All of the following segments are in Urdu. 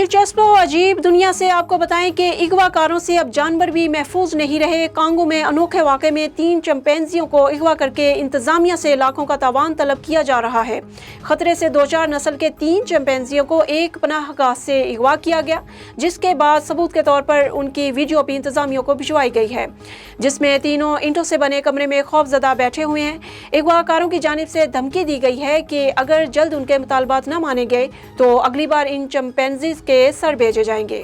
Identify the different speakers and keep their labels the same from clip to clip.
Speaker 1: دلچسپ و عجیب دنیا سے آپ کو بتائیں کہ اغوا کاروں سے اب جانور بھی محفوظ نہیں رہے۔ کانگو میں انوکھے واقعے میں 3 چمپینزیوں کو اغوا کر کے انتظامیہ سے لاکھوں کا تاوان طلب کیا جا رہا ہے۔ خطرے سے دوچار نسل کے 3 چمپینزیوں کو ایک پناہ گاہ سے اغوا کیا گیا، جس کے بعد ثبوت کے طور پر ان کی ویڈیو بھی انتظامیہ کو بھجوائی گئی ہے، جس میں تینوں اینٹوں سے بنے کمرے میں خوف زدہ بیٹھے ہوئے ہیں۔ اغوا کاروں کی جانب سے دھمکی دی گئی ہے کہ اگر جلد ان کے مطالبات نہ مانے گئے تو اگلی بار ان چمپینزیز کے سر بھیجے جائیں گے۔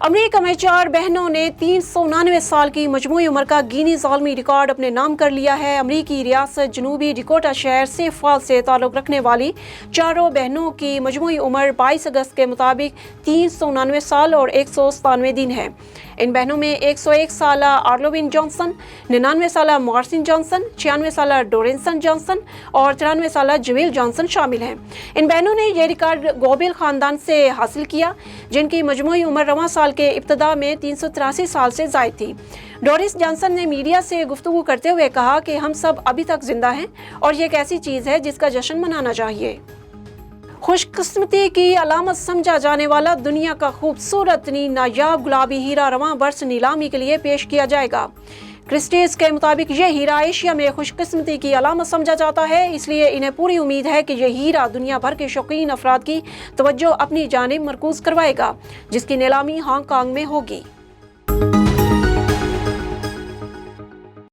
Speaker 1: امریکہ میں 4 بہنوں نے 399 سال کی مجموعی عمر کا گینیز عالمی ریکارڈ اپنے نام کر لیا ہے۔ امریکی ریاست جنوبی ڈیکوٹا شہر سیف فالز سے تعلق رکھنے والی چاروں بہنوں کی مجموعی عمر 22 اگست کے مطابق 399 سال اور 197 دن ہے۔ ان بہنوں میں 101 سالہ آرلوین جانسن، 99 سالہ مارسن جانسن، 96 سالہ ڈورنسن جانسن اور 93 سالہ جویل جانسن شامل ہیں۔ ان بہنوں نے یہ ریکارڈ گوبل خاندان سے حاصل کیا، جن کی مجموعی عمر رواں سال کے ابتدا میں 383 سال سے زائد تھی۔ ڈورس جانسن نے میڈیا سے گفتگو کرتے ہوئے کہا کہ ہم سب ابھی تک زندہ ہیں اور یہ ایک ایسی چیز ہے جس کا جشن منانا چاہیے۔ خوش قسمتی کی علامت سمجھا جانے والا دنیا کا خوبصورت ترین نایاب گلابی ہیرا رواں برس نیلامی کے لیے پیش کیا جائے گا۔ کرسٹیز کے مطابق یہ ہیرا ایشیا میں خوش قسمتی کی علامت سمجھا جاتا ہے، اس لیے انہیں پوری امید ہے کہ یہ ہیرا دنیا بھر کے شوقین افراد کی توجہ اپنی جانب مرکوز کروائے گا، جس کی نیلامی ہانگ کانگ میں ہوگی۔